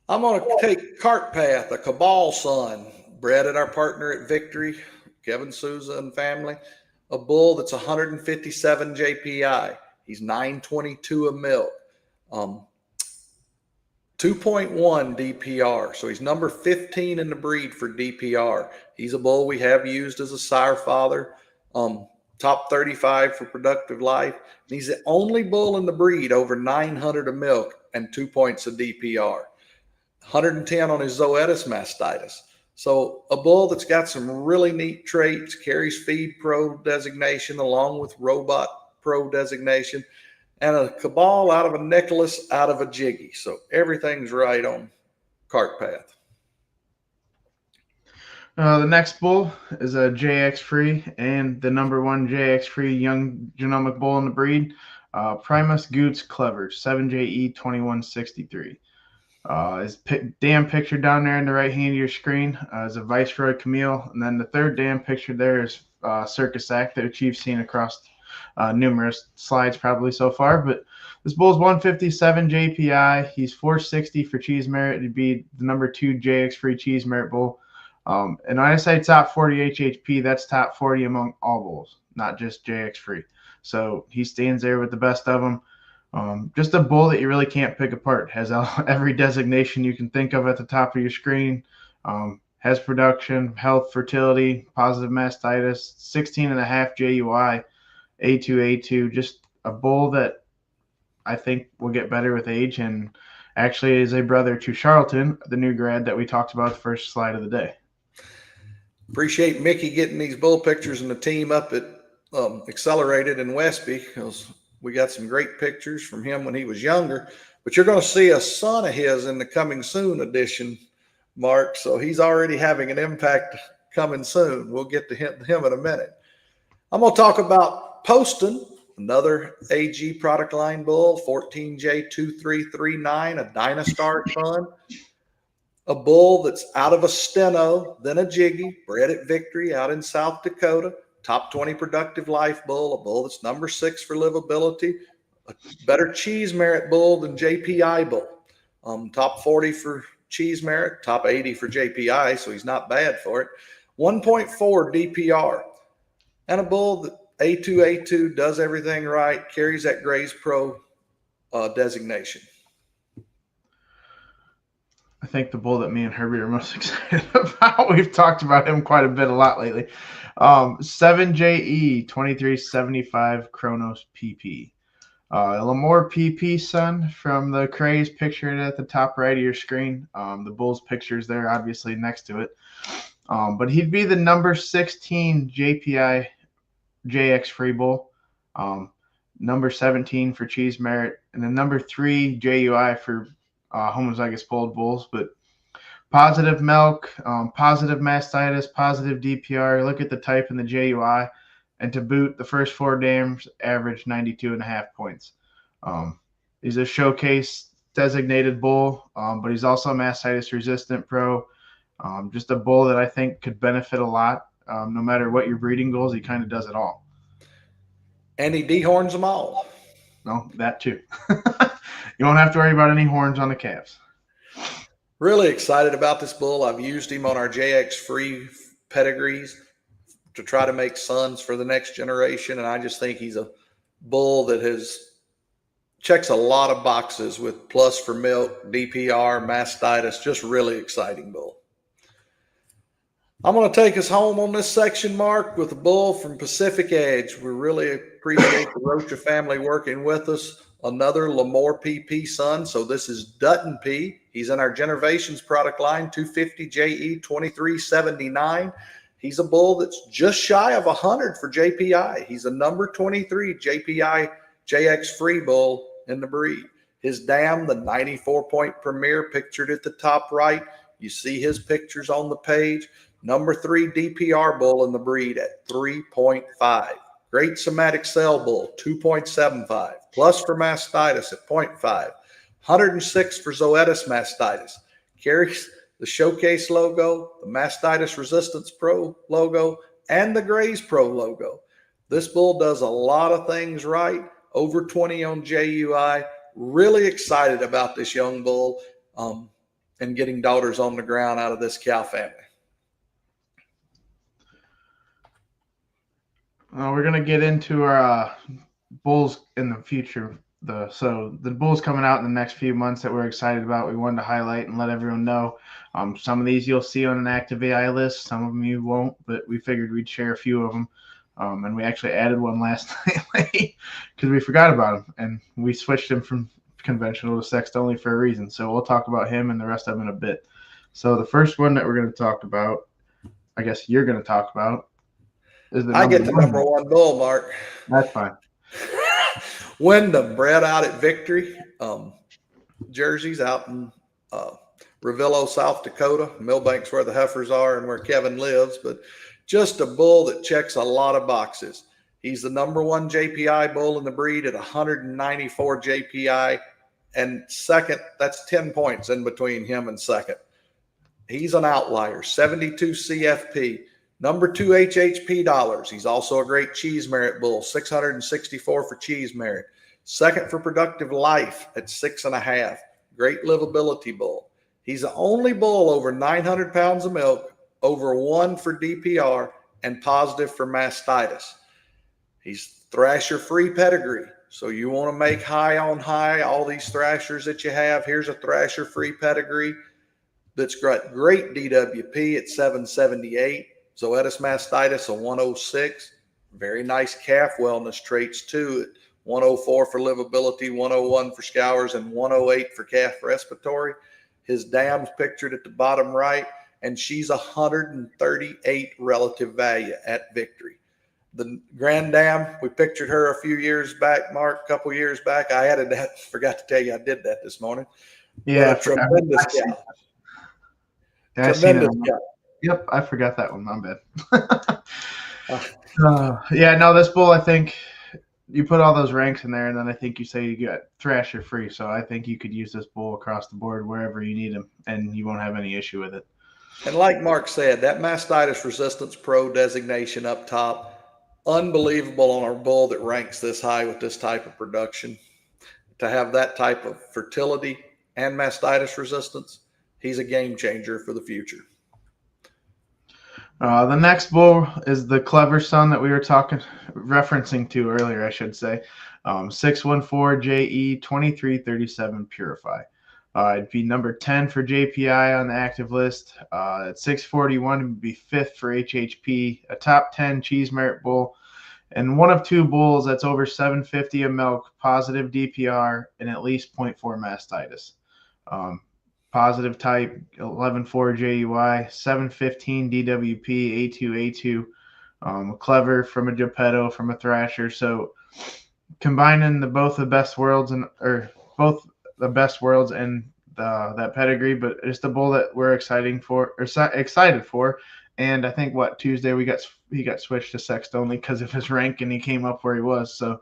Speaker 1: I'm going to take Cart Path, a Cabal son, bred at our partner at Victory, Kevin Souza and family, a bull that's 157 JPI. He's 922 of milk. 2.1 DPR, so he's number 15 in the breed for DPR. He's a bull we have used as a sire father, top 35 for productive life. And he's the only bull in the breed over 900 of milk and 2 points of DPR. 110 on his Zoetis mastitis. So a bull that's got some really neat traits, carries Feed Pro designation along with Robot Pro designation, and a Cabal out of a Nicholas out of a Jiggy. So everything's right on Cart Path.
Speaker 2: The next bull is a JX free and the number 1 JX free young genomic bull in the breed, Primus Goots Clever, 7JE 2163. His dam picture down there in the right hand of your screen is a Viceroy Camille. And then the third dam picture there is Circus Act that Chief's seen across numerous slides probably so far. But this bull's 157 JPI. He's 460 for cheese merit. It'd be the number 2 JX free cheese merit bull. And when I say top 40 HHP, that's top 40 among all bulls, not just JX free. So he stands there with the best of them. Just a bull that you really can't pick apart. Has every designation you can think of at the top of your screen. Has production, health, fertility, positive mastitis, 16.5 JUI, A2. Just a bull that I think will get better with age, and actually is a brother to Charlton, the new grad that we talked about the first slide of the day.
Speaker 1: Appreciate Mickey getting these bull pictures and the team up at Accelerated in Westby, because we got some great pictures from him when he was younger. But you're going to see a son of his in the Coming Soon edition, Marc. So he's already having an impact coming soon. We'll get to him in a minute. I'm going to talk about Poston, another AG product line bull, 14J2339, a Dynastar son. A bull that's out of a Steno, then a Jiggy, bred at Victory out in South Dakota. Top 20 productive life bull, a bull that's number 6 for livability, a better cheese merit bull than JPI bull. Top 40 for cheese merit, top 80 for JPI, so he's not bad for it. 1.4 DPR, and a bull that A2 does everything right, carries that Graze Pro designation.
Speaker 2: I think the bull that me and Herby are most excited about. We've talked about him quite a lot lately. 7JE 2375 Kronos PP. Lamore PP son from the Craze pictured at the top right of your screen. The bull's picture's there obviously next to it. But he'd be the number 16 JPI JX free bull. Number 17 for cheese merit, and the number 3 JUI for homozygous polled bulls. But Positive milk, positive mastitis, positive DPR. Look at the type in the JUI. And to boot, the first 4 dams averaged 92.5 points. He's a showcase designated bull, but he's also a mastitis resistant pro. Just a bull that I think could benefit a lot. No matter what your breeding goals, he kind of does it all.
Speaker 1: And he dehorns them all.
Speaker 2: No, that too. You won't have to worry about any horns on the calves.
Speaker 1: Really excited about this bull. I've used him on our JX free pedigrees to try to make sons for the next generation. And I just think he's a bull that checks a lot of boxes with plus for milk, DPR, mastitis, just really exciting bull. I'm going to take us home on this section, Mark, with a bull from Pacific Edge. We really appreciate the Rocha family working with us. Another Lamore PP son. So this is Dutton P. He's in our Generations product line, 250 JE 2379. He's a bull that's just shy of 100 for JPI. He's a number 23 JPI JX free bull in the breed. His dam, the 94-point Premier, pictured at the top right. You see his pictures on the page. Number 3 DPR bull in the breed at 3.5. Great somatic cell bull, 2.75. Plus for mastitis at 0.5. 106 for Zoetis mastitis. Carries the Showcase logo, the Mastitis Resistance Pro logo, and the Graze Pro logo. This bull does a lot of things right. Over 20 on JUI. Really excited about this young bull and getting daughters on the ground out of this cow family.
Speaker 2: We're going to get into our bulls in the future. So the bulls coming out in the next few months that we're excited about, we wanted to highlight and let everyone know. Some of these you'll see on an active AI list. Some of them you won't, but we figured we'd share a few of them. And we actually added one last night because we forgot about him. And we switched him from conventional to sexed only for a reason. So we'll talk about him and the rest of them in a bit. So the first one that we're going to talk about, I guess you're going to talk about, is the
Speaker 1: number one bull, Mark.
Speaker 2: That's fine.
Speaker 1: Wyndham, bred out at Victory, jerseys out in Ravillo, South Dakota. Millbank's where the heifers are and where Kevin lives, but just a bull that checks a lot of boxes. He's the number 1 JPI bull in the breed at 194 JPI, and second, that's 10 points in between him and second. He's an outlier, 72 CFP. Number 2 HHP dollars. He's also a great cheese merit bull, 664 for cheese merit. Second for productive life at 6.5. Great livability bull. He's the only bull over 900 pounds of milk, over 1 for DPR, and positive for mastitis. He's thrasher-free pedigree. So you want to make high on high, all these thrashers that you have. Here's a thrasher-free pedigree that's got great DWP at 778. Zoetis mastitis, a 106. Very nice calf wellness traits too. At 104 for livability, 101 for scours, and 108 for calf respiratory. His dam's pictured at the bottom right, and she's 138 relative value at Victory. The Grand Dam, we pictured her a few years back, Mark, a couple years back. I added that, forgot to tell you I did that this morning.
Speaker 2: Yeah,
Speaker 1: tremendous cow.
Speaker 2: Yeah,
Speaker 1: Tremendous cow.
Speaker 2: Yep, I forgot that one. My bad. Yeah, no, this bull, I think you put all those ranks in there, and then I think you say you got thrasher free. So I think you could use this bull across the board wherever you need him, and you won't have any issue with it.
Speaker 1: And like Mark said, that Mastitis Resistance Pro designation up top, unbelievable on our bull that ranks this high with this type of production. To have that type of fertility and mastitis resistance, he's a game changer for the future.
Speaker 2: The next bull is the Clever Son that we were referencing to earlier, I should say. 614 JE 2337 Purify. It'd be number 10 for JPI on the active list. At 641, it would be 5th for HHP, a top 10 cheese merit bull, and one of 2 bulls that's over 750 of milk, positive DPR, and at least 0.4 mastitis. Positive type 11.4 JUI, 715 DWP, A2, Clever from a Geppetto, from a Thrasher. So combining both the best worlds and that pedigree, but just a bull that we're excited for. And I think Tuesday he got switched to sexed only because of his rank, and he came up where he was. So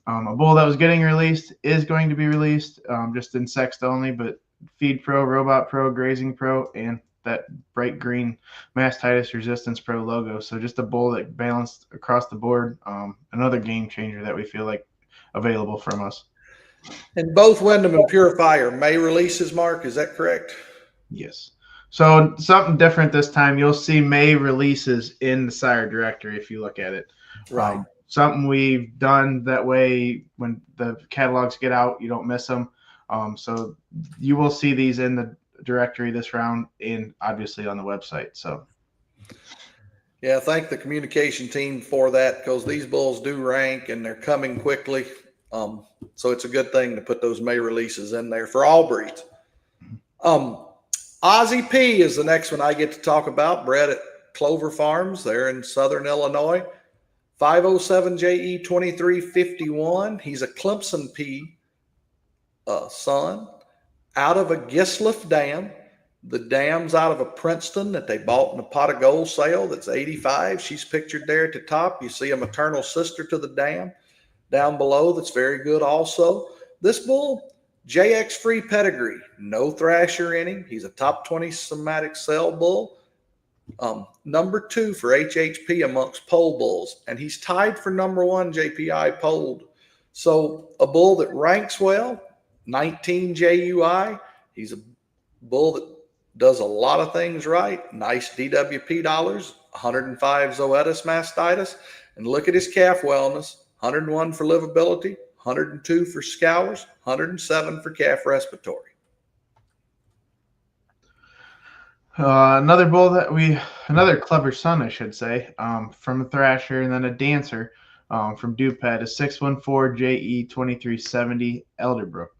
Speaker 2: a bull that was getting released is going to be released, just in sexed only, but Feed Pro, Robot Pro, Grazing Pro, and that bright green Mastitis Resistance Pro logo. So just a bull that balanced across the board. Another game changer that we feel like available from us.
Speaker 1: And both Wyndham and Purify are May releases, Mark. Is that correct?
Speaker 2: Yes. So something different this time. You'll see May releases in the sire directory if you look at it.
Speaker 1: Right.
Speaker 2: Something we've done that way when the catalogs get out, you don't miss them. So you will see these in the directory this round and obviously on the website. So
Speaker 1: yeah, thank the communication team for that, because these bulls do rank and they're coming quickly. So it's a good thing to put those May releases in there for all breeds. Ozzie P is the next one I get to talk about, bred at Clover Farms there in Southern Illinois. 507 JE 2351. He's a Clemson P son out of a Gisliffe dam. The dam's out of a Princeton that they bought in a pot of gold sale that's 85. She's pictured there at the top. You see a maternal sister to the dam down below that's very good also. This bull, JX free pedigree, no thrasher in him. He's a top 20 somatic cell bull. Number 2 for HHP amongst pole bulls, and he's tied for number 1 JPI polled. So a bull that ranks well, 19 JUI. He's a bull that does a lot of things right. Nice DWP dollars, 105 Zoetis mastitis, and look at his calf wellness, 101 for livability, 102 for scours, 107 for calf respiratory.
Speaker 2: Another clever son, I should say, from a thrasher, and then a dancer from Dupet, a 614 JE 2370 Elderbrook.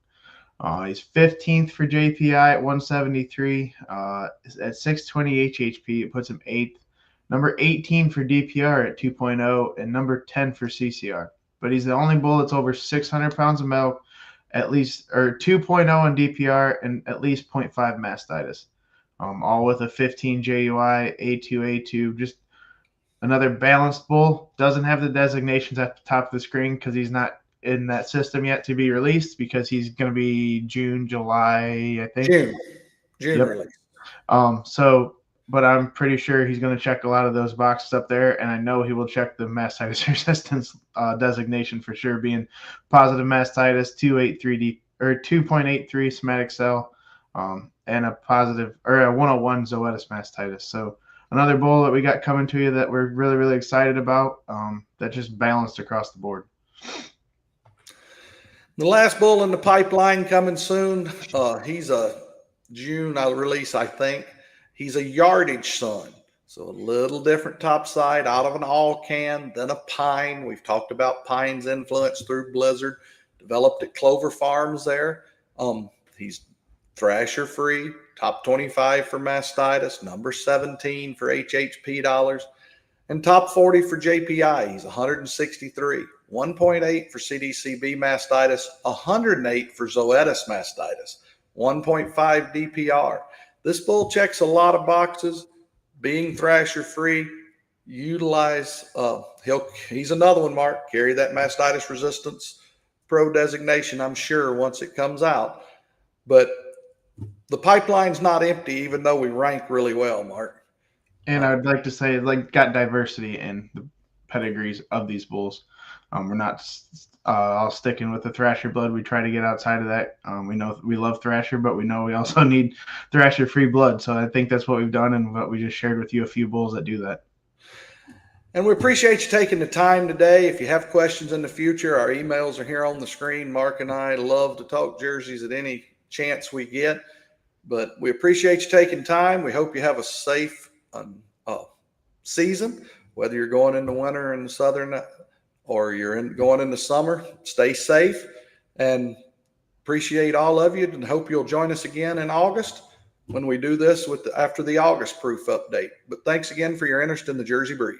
Speaker 2: He's 15th for JPI at 173. At 620 HHP, it puts him 8th. Number 18 for DPR at 2.0, and number 10 for CCR. But he's the only bull that's over 600 pounds of milk, at least, or 2.0 in DPR, and at least 0.5 mastitis. All with a 15 JUI, A2, just another balanced bull. Doesn't have the designations at the top of the screen because he's not in that system yet to be released, because he's going to be June, July, I think.
Speaker 1: June
Speaker 2: yep.
Speaker 1: Release.
Speaker 2: But I'm pretty sure he's going to check a lot of those boxes up there, and I know he will check the mastitis resistance designation for sure, being positive mastitis, 2.83 somatic cell, and a positive or a 101 Zoetis mastitis. So another bull that we got coming to you that we're really, really excited about, that just balanced across the board.
Speaker 1: The last bull in the pipeline coming soon. He's a June release, I think. He's a yardage son, so a little different top side, out of an all can, then a pine. We've talked about Pine's influence through Blizzard, developed at Clover Farms there. He's thrasher free, top 25 for mastitis, number 17 for HHP dollars, and top 40 for JPI. He's 163, 1.8 for CDCB mastitis, 108 for Zoetis mastitis, 1.5 DPR. This bull checks a lot of boxes, being thrasher free, utilize, he's another one, Mark, carry that mastitis resistance pro designation, I'm sure, once it comes out. But the pipeline's not empty, even though we rank really well, Mark.
Speaker 2: And I would like to say, got diversity in the pedigrees of these bulls. We're not all sticking with the thrasher blood. We try to get outside of that. We know we love thrasher, but we know we also need thrasher free blood. So I think that's what we've done, and what we just shared with you, a few bulls that do that.
Speaker 1: And we appreciate you taking the time today. If you have questions in the future, our emails are here on the screen. Mark and I love to talk jerseys at any chance we get, but we appreciate you taking time. We hope you have a safe season, whether you're going in the winter in the southern or you're going in the summer. Stay safe, and appreciate all of you, and hope you'll join us again in August when we do this after the August proof update. But thanks again for your interest in the Jersey breed.